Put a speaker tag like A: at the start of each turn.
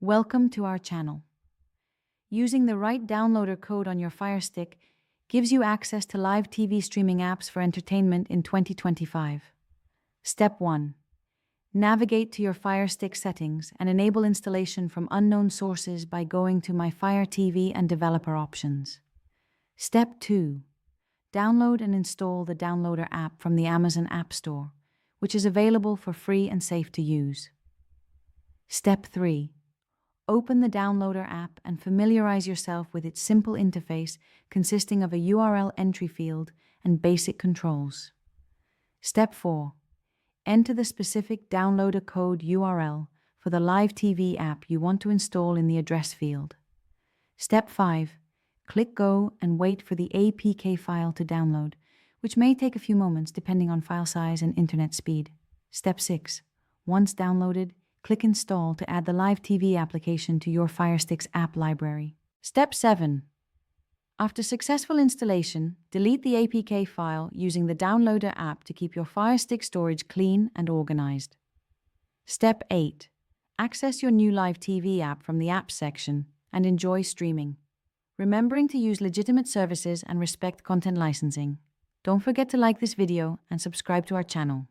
A: Welcome to our channel. Using the right downloader code on your Firestick gives you access to live TV streaming apps for entertainment in 2025. Step 1. Navigate to your Firestick settings and enable installation from unknown sources by going to My Fire TV and Developer Options. Step 2. Download and install the Downloader app from the Amazon App Store, which is available for free and safe to use. Step 3. Open the Downloader app and familiarize yourself with its simple interface consisting of a URL entry field and basic controls. Step 4. Enter the specific downloader code URL for the live TV app you want to install in the address field. Step 5. Click Go and wait for the APK file to download, which may take a few moments depending on file size and internet speed. Step 6. Once downloaded, click Install to add the live TV application to your Firestick's app library. Step 7. After successful installation, delete the APK file using the Downloader app to keep your Firestick storage clean and organized. Step 8. Access your new live TV app from the Apps section and enjoy streaming, remembering to use legitimate services and respect content licensing. Don't forget to like this video and subscribe to our channel.